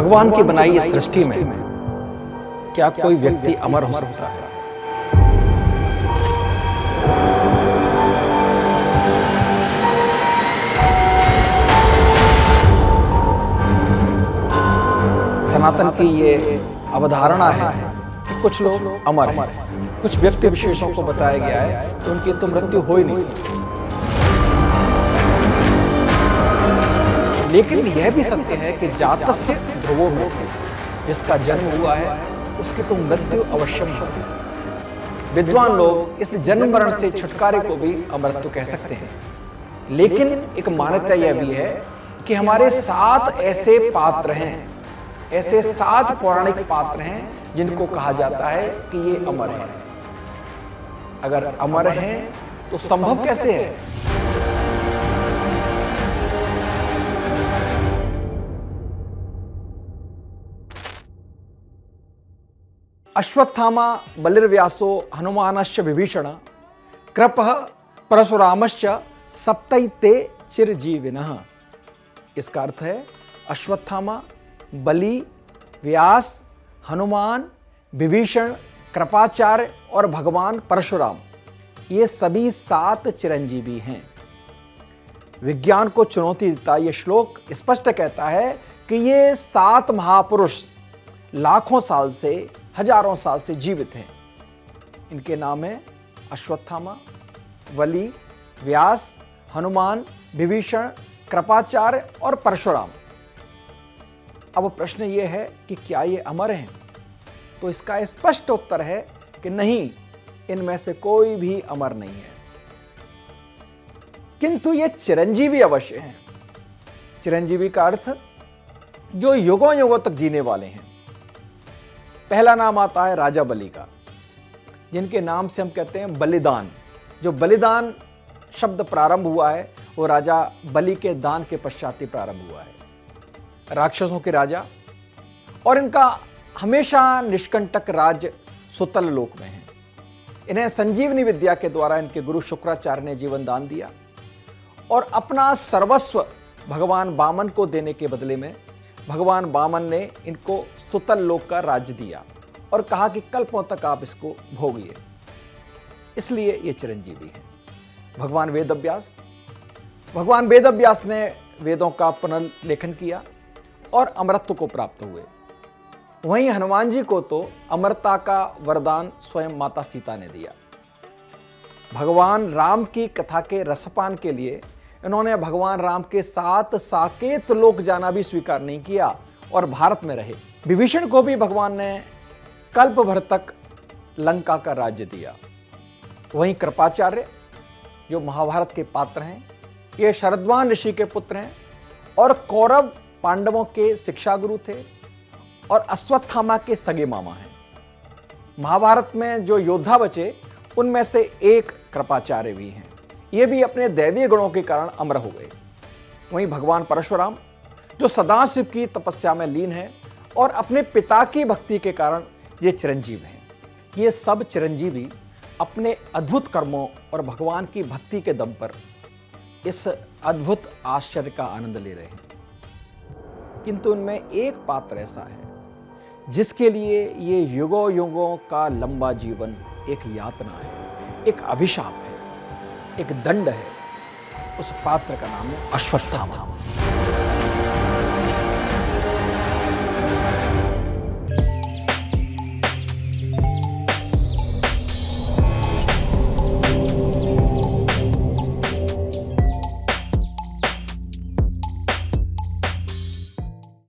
भगवान की बनाई इस सृष्टि में क्या कोई व्यक्ति अमर हो सकता है? सनातन की ये अवधारणा है कि कुछ लोग अमर हैं, कुछ व्यक्ति विशेषों को बताया गया है कि उनकी तो मृत्यु हो ही नहीं सकती। लेकिन यह भी सत्य है कि जातस्य ध्रुवो मृत्यु, जिसका जन्म हुआ है उसकी तो मृत्यु अवश्य होगी। विद्वान लोग इस जन्म मरण से छुटकारे को भी अमृत्यु कह सकते हैं। लेकिन एक मान्यता यह भी है कि हमारे 7 ऐसे पात्र हैं, ऐसे 7 पौराणिक पात्र हैं जिनको कहा जाता है कि ये अमर हैं। अगर अमर हैं तो संभव कैसे है? अश्वत्थामा बलिर्व्यासो हनुमानश्च विभीषण कृपः परशुरामश्च सप्तैते चिरजीविनः। इसका अर्थ है अश्वत्थामा, बलि, व्यास, हनुमान, विभीषण, कृपाचार्य और भगवान परशुराम, ये सभी 7 चिरंजीवी हैं। विज्ञान को चुनौती देता यह श्लोक स्पष्ट कहता है कि ये 7 महापुरुष लाखों साल से, हजारों साल से जीवित हैं। इनके नाम है अश्वत्थामा, बलि, व्यास, हनुमान, विभीषण, कृपाचार्य और परशुराम। अब प्रश्न यह है कि क्या ये अमर हैं? तो इसका स्पष्ट उत्तर है कि नहीं, इनमें से कोई भी अमर नहीं है। किंतु ये चिरंजीवी अवश्य हैं। चिरंजीवी का अर्थ जो युगों युगों तक जीने वाले हैं। पहला नाम आता है राजा बलि का, जिनके नाम से हम कहते हैं बलिदान। जो बलिदान शब्द प्रारंभ हुआ है वो राजा बलि के दान के पश्चात ही प्रारंभ हुआ है। राक्षसों के राजा, और इनका हमेशा निष्कंटक राज्य सुतल लोक में है। इन्हें संजीवनी विद्या के द्वारा इनके गुरु शुक्राचार्य ने जीवन दान दिया और अपना सर्वस्व भगवान वामन को देने के बदले में भगवान वामन ने इनको सुतल लोक का राज्य दिया और कहा कि कल्पों तक आप इसको भोगिए। इसलिए ये चिरंजीवी हैं। भगवान वेदव्यास ने वेदों का पुनर्लेखन किया और अमरत्व को प्राप्त हुए। वहीं हनुमान जी को तो अमरता का वरदान स्वयं माता सीता ने दिया। भगवान राम की कथा के रसपान के लिए इन्होंने भगवान राम के 7 साकेत लोक जाना भी स्वीकार नहीं किया और भारत में रहे। विभीषण को भी भगवान ने कल्प भर तक लंका का राज्य दिया। वहीं कृपाचार्य, जो महाभारत के पात्र हैं, ये शरद्वान ऋषि के पुत्र हैं और कौरव पांडवों के शिक्षा गुरु थे और अश्वत्थामा के सगे मामा हैं। महाभारत में जो योद्धा बचे उनमें से एक कृपाचार्य भी हैं। ये भी अपने दैवीय गुणों के कारण अमर हो गए। वहीं भगवान परशुराम, जो सदाशिव की तपस्या में लीन है और अपने पिता की भक्ति के कारण ये चिरंजीव हैं। ये सब चिरंजीवी अपने अद्भुत कर्मों और भगवान की भक्ति के दम पर इस अद्भुत आश्चर्य का आनंद ले रहे हैं। किंतु उनमें एक पात्र ऐसा है जिसके लिए ये युगों युगों का लंबा जीवन एक यातना है, एक अभिशाप है, एक दंड है। उस पात्र का नाम है अश्वत्थामा।